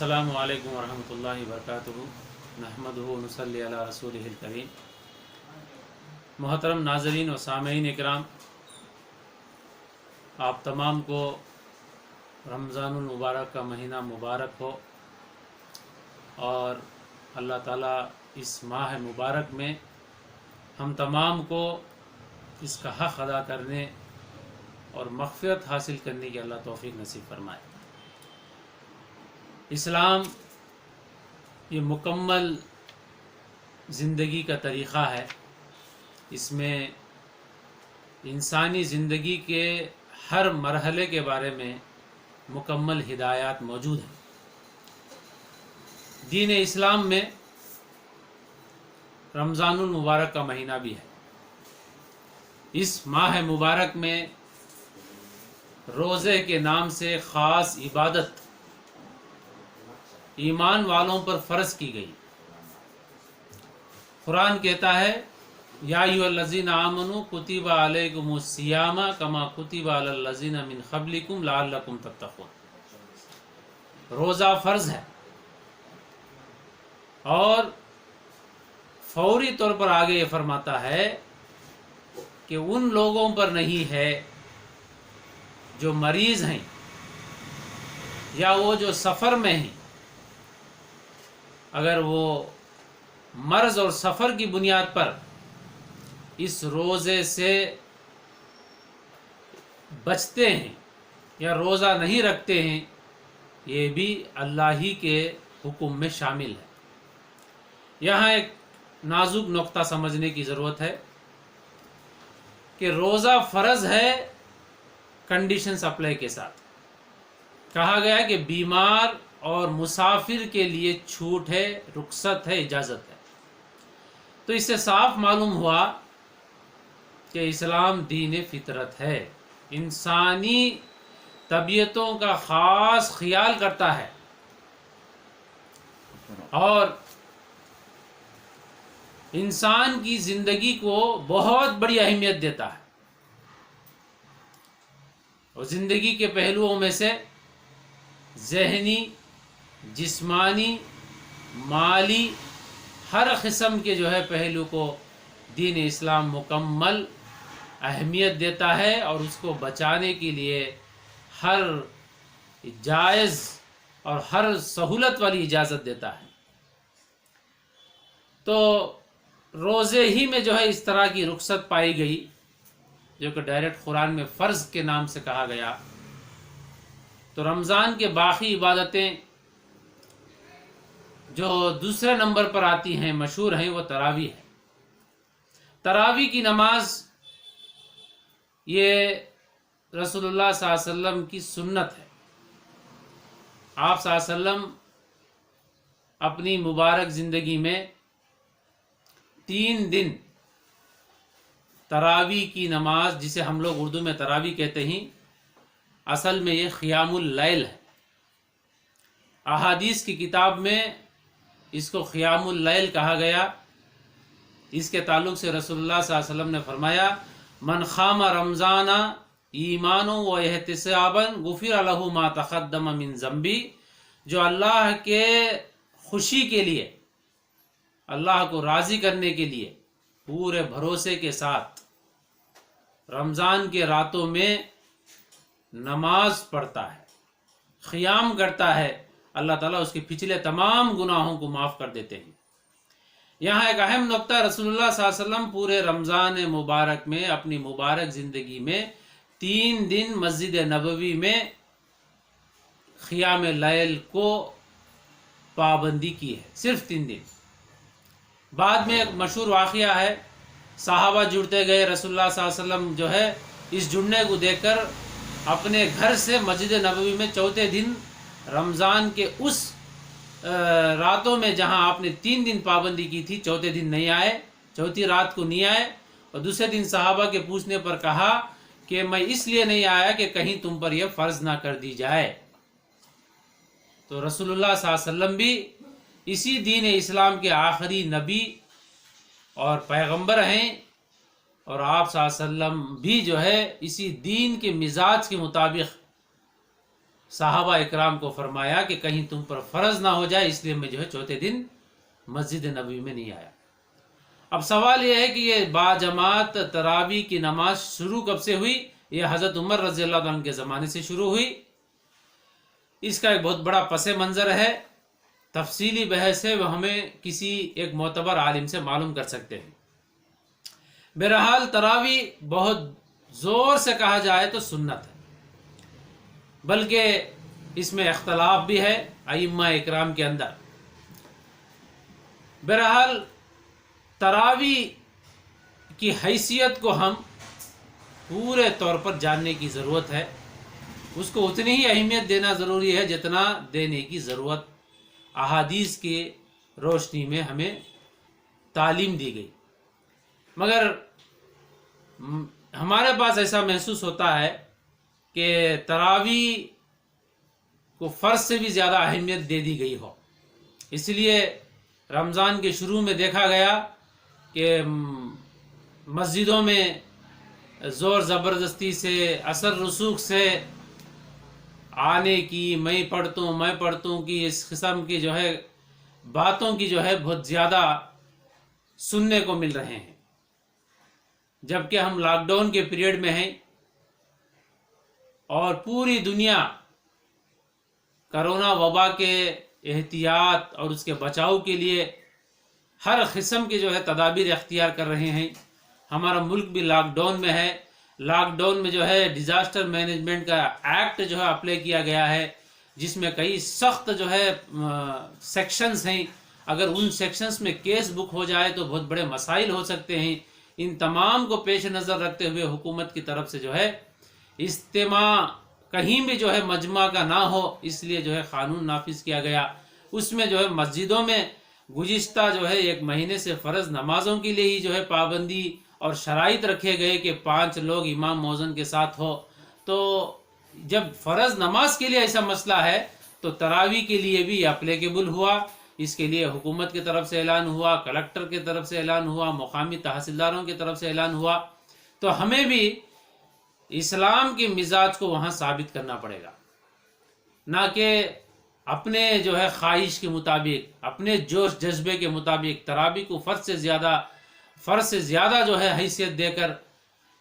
السلام علیکم ورحمۃ اللہ وبرکاتہ۔ نحمدہ و نصلی علی رسولہ الکریم۔ محترم ناظرین و سامعین اکرام، آپ تمام کو رمضان المبارک کا مہینہ مبارک ہو، اور اللہ تعالیٰ اس ماہ مبارک میں ہم تمام کو اس کا حق ادا کرنے اور مغفرت حاصل کرنے کی اللہ توفیق نصیب فرمائے۔ اسلام یہ مکمل زندگی کا طریقہ ہے۔ اس میں انسانی زندگی کے ہر مرحلے کے بارے میں مکمل ہدایات موجود ہیں۔ دین اسلام میں رمضان المبارک کا مہینہ بھی ہے۔ اس ماہ مبارک میں روزے کے نام سے خاص عبادت ایمان والوں پر فرض کی گئی۔ قرآن کہتا ہے یا ایھا الذین آمنوا کتب علیکم الصیام کما کتب علی الذین من قبلکم لعلکم تتقون۔ روزہ فرض ہے، اور فوری طور پر آگے یہ فرماتا ہے کہ ان لوگوں پر نہیں ہے جو مریض ہیں یا وہ جو سفر میں ہیں۔ اگر وہ مرض اور سفر کی بنیاد پر اس روزے سے بچتے ہیں یا روزہ نہیں رکھتے ہیں، یہ بھی اللہ ہی کے حکم میں شامل ہے۔ یہاں ایک نازک نقطہ سمجھنے کی ضرورت ہے کہ روزہ فرض ہے کنڈیشنز اپلائی کے ساتھ۔ کہا گیا کہ بیمار اور مسافر کے لیے چھوٹ ہے، رخصت ہے، اجازت ہے۔ تو اس سے صاف معلوم ہوا کہ اسلام دین فطرت ہے، انسانی طبیعتوں کا خاص خیال کرتا ہے اور انسان کی زندگی کو بہت بڑی اہمیت دیتا ہے۔ اور زندگی کے پہلوؤں میں سے ذہنی، جسمانی، مالی، ہر قسم کے پہلو کو دین اسلام مکمل اہمیت دیتا ہے، اور اس کو بچانے کے لیے ہر جائز اور ہر سہولت والی اجازت دیتا ہے۔ تو روزے ہی میں اس طرح کی رخصت پائی گئی، جو کہ ڈائریکٹ قرآن میں فرض کے نام سے کہا گیا۔ تو رمضان کے باقی عبادتیں جو دوسرے نمبر پر آتی ہیں، مشہور ہیں، وہ تراویح ہے۔ تراویح کی نماز یہ رسول اللہ صلی اللہ علیہ وسلم کی سنت ہے۔ آپ صلی اللہ علیہ وسلم اپنی مبارک زندگی میں 3 دن تراویح کی نماز، جسے ہم لوگ اردو میں تراویح کہتے ہیں، اصل میں یہ قیام اللیل ہے۔ احادیث کی کتاب میں اس کو قیام اللیل کہا گیا۔ اس کے تعلق سے رسول اللہ صلی اللہ علیہ وسلم نے فرمایا من قام رمضان ایمانا و احتسابا غفر له ما تقدم من ذنبی، جو اللہ کے خوشی کے لیے، اللہ کو راضی کرنے کے لیے پورے بھروسے کے ساتھ رمضان کے راتوں میں نماز پڑھتا ہے، قیام کرتا ہے، اللہ تعالیٰ اس کے پچھلے تمام گناہوں کو معاف کر دیتے ہیں۔ یہاں ایک اہم نقطہ، رسول اللہ صلی اللہ علیہ وسلم پورے رمضان مبارک میں اپنی مبارک زندگی میں 3 دن مسجد نبوی میں قیام لیل کو پابندی کی ہے، صرف 3 دن۔ بعد میں ایک مشہور واقعہ ہے، صحابہ جڑتے گئے، رسول اللہ صلی اللہ علیہ وسلم اس جڑنے کو دیکھ کر اپنے گھر سے مسجد نبوی میں چوتھے دن رمضان کے اس راتوں میں جہاں آپ نے 3 دن پابندی کی تھی، چوتھے دن نہیں آئے، چوتھی رات کو نہیں آئے، اور دوسرے دن صحابہ کے پوچھنے پر کہا کہ میں اس لیے نہیں آیا کہ کہیں تم پر یہ فرض نہ کر دی جائے۔ تو رسول اللہ صلی اللہ علیہ وسلم بھی اسی دین اسلام کے آخری نبی اور پیغمبر ہیں، اور آپ صلی اللہ علیہ وسلم بھی اسی دین کے مزاج کے مطابق صحابہ اکرام کو فرمایا کہ کہیں تم پر فرض نہ ہو جائے، اس لیے میں جو ہے چوتھے دن مسجد نبوی میں نہیں آیا۔ اب سوال یہ ہے کہ یہ باجماعت تراویح کی نماز شروع کب سے ہوئی؟ یہ حضرت عمر رضی اللہ عنہ کے زمانے سے شروع ہوئی۔ اس کا ایک بہت بڑا پس منظر ہے، تفصیلی بحث ہے، وہ ہمیں کسی ایک معتبر عالم سے معلوم کر سکتے ہیں۔ بہرحال تراویح بہت زور سے کہا جائے تو سنت ہے، بلکہ اس میں اختلاف بھی ہے ائمہ اکرام کے اندر۔ بہرحال تراویح کی حیثیت کو ہم پورے طور پر جاننے کی ضرورت ہے، اس کو اتنی ہی اہمیت دینا ضروری ہے جتنا دینے کی ضرورت احادیث کی روشنی میں ہمیں تعلیم دی گئی۔ مگر ہمارے پاس ایسا محسوس ہوتا ہے کہ تراویح کو فرض سے بھی زیادہ اہمیت دے دی گئی ہو، اس لیے رمضان کے شروع میں دیکھا گیا کہ مسجدوں میں زور زبردستی سے، اثر رسوخ سے آنے کی، میں پڑھتا ہوں کی اس قسم کی جو ہے باتوں کی جو ہے بہت زیادہ سننے کو مل رہے ہیں، جبکہ ہم لاک ڈاؤن کے پیریڈ میں ہیں اور پوری دنیا کرونا وبا کے احتیاط اور اس کے بچاؤ کے لیے ہر قسم کے جو ہے تدابیر اختیار کر رہے ہیں۔ ہمارا ملک بھی لاک ڈاؤن میں ہے، لاک ڈاؤن میں جو ہے ڈیزاسٹر مینجمنٹ کا ایکٹ جو ہے اپلائی کیا گیا ہے، جس میں کئی سخت جو ہے سیکشنز ہیں، اگر ان سیکشنز میں کیس بک ہو جائے تو بہت بڑے مسائل ہو سکتے ہیں۔ ان تمام کو پیش نظر رکھتے ہوئے حکومت کی طرف سے جو ہے اجتماع کہیں بھی جو ہے مجمع کا نہ ہو، اس لیے جو ہے قانون نافذ کیا گیا۔ اس میں جو ہے مسجدوں میں گزشتہ جو ہے 1 مہینے سے فرض نمازوں کے لیے ہی جو ہے پابندی اور شرائط رکھے گئے کہ 5 لوگ امام مؤذن کے ساتھ ہو۔ تو جب فرض نماز کے لیے ایسا مسئلہ ہے تو تراویح کے لیے بھی اپلیکیبل ہوا، اس کے لیے حکومت کی طرف سے اعلان ہوا، کلکٹر کی طرف سے اعلان ہوا، مقامی تحصیلداروں کی طرف سے اعلان ہوا۔ تو ہمیں بھی اسلام کے مزاج کو وہاں ثابت کرنا پڑے گا، نہ کہ اپنے جو ہے خواہش کے مطابق، اپنے جوش جذبے کے مطابق تراویح کو فرض سے زیادہ جو ہے حیثیت دے کر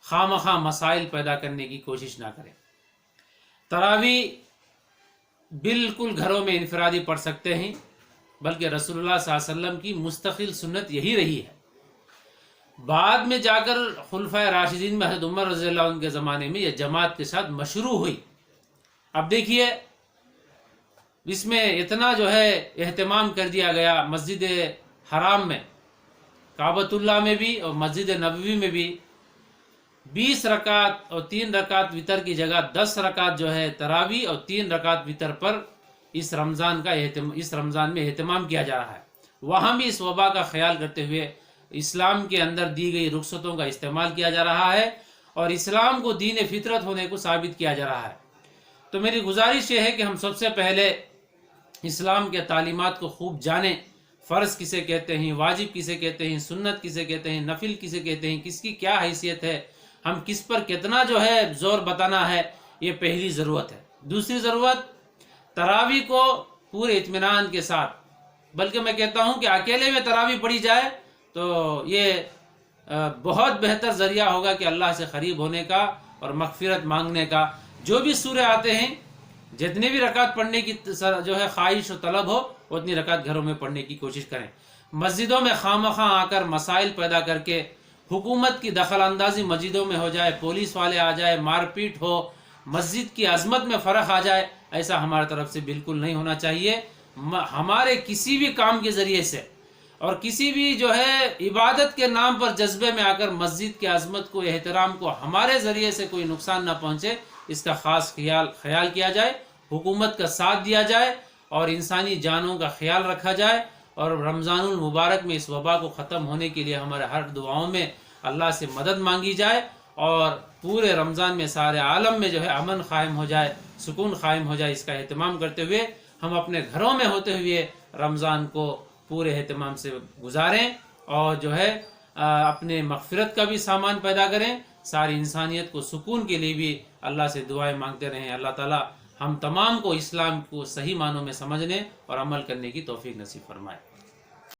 خواہ مسائل پیدا کرنے کی کوشش نہ کریں۔ تراویح بالکل گھروں میں انفرادی پڑھ سکتے ہیں، بلکہ رسول اللہ صلی اللہ علیہ وسلم کی مستقل سنت یہی رہی ہے۔ بعد میں جا کر خلفائے راشدین میں حضرت عمر رضی اللہ عنہ کے زمانے میں یہ جماعت کے ساتھ مشروع ہوئی۔ اب دیکھیے اس میں اتنا جو ہے اہتمام کر دیا گیا، مسجد حرام میں، کعبۃ اللہ میں بھی اور مسجد نبوی میں بھی 20 رکعت اور 3 رکعت وتر کی جگہ 10 رکعت جو ہے تراویح اور 3 رکعت وتر پر اس رمضان میں اہتمام کیا جا رہا ہے۔ وہاں بھی اس وبا کا خیال کرتے ہوئے اسلام کے اندر دی گئی رخصتوں کا استعمال کیا جا رہا ہے اور اسلام کو دین فطرت ہونے کو ثابت کیا جا رہا ہے۔ تو میری گزارش یہ ہے کہ ہم سب سے پہلے اسلام کے تعلیمات کو خوب جانیں، فرض کسے کہتے ہیں، واجب کسے کہتے ہیں، سنت کسے کہتے ہیں، نفل کسے کہتے ہیں، کس کی کیا حیثیت ہے، ہم کس پر کتنا جو ہے زور بتانا ہے، یہ پہلی ضرورت ہے۔ دوسری ضرورت، تراویح کو پورے اطمینان کے ساتھ، بلکہ میں کہتا ہوں کہ اکیلے میں تراویح پڑھی جائے تو یہ بہت بہتر ذریعہ ہوگا کہ اللہ سے قریب ہونے کا اور مغفرت مانگنے کا۔ جو بھی سورے آتے ہیں، جتنے بھی رکعت پڑھنے کی جو ہے خواہش و طلب ہو، اتنی رکعت گھروں میں پڑھنے کی کوشش کریں۔ مسجدوں میں خواہ آ کر مسائل پیدا کر کے حکومت کی دخل اندازی مسجدوں میں ہو جائے، پولیس والے آ جائے، مار پیٹ ہو، مسجد کی عظمت میں فرق آ جائے، ایسا ہمارے طرف سے بالکل نہیں ہونا چاہیے۔ ہمارے کسی بھی کام کے ذریعے سے اور کسی بھی جو ہے عبادت کے نام پر جذبے میں آ کر مسجد کی عظمت کو، احترام کو ہمارے ذریعے سے کوئی نقصان نہ پہنچے، اس کا خاص خیال کیا جائے، حکومت کا ساتھ دیا جائے اور انسانی جانوں کا خیال رکھا جائے، اور رمضان المبارک میں اس وبا کو ختم ہونے کے لیے ہمارے ہر دعاؤں میں اللہ سے مدد مانگی جائے اور پورے رمضان میں سارے عالم میں جو ہے امن قائم ہو جائے، سکون قائم ہو جائے۔ اس کا اہتمام کرتے ہوئے ہم اپنے گھروں میں ہوتے ہوئے رمضان کو پورے اہتمام سے گزاریں اور جو ہے اپنے مغفرت کا بھی سامان پیدا کریں، ساری انسانیت کو سکون کے لیے بھی اللہ سے دعائیں مانگتے رہیں۔ اللہ تعالیٰ ہم تمام کو اسلام کو صحیح معنوں میں سمجھنے اور عمل کرنے کی توفیق نصیب فرمائے۔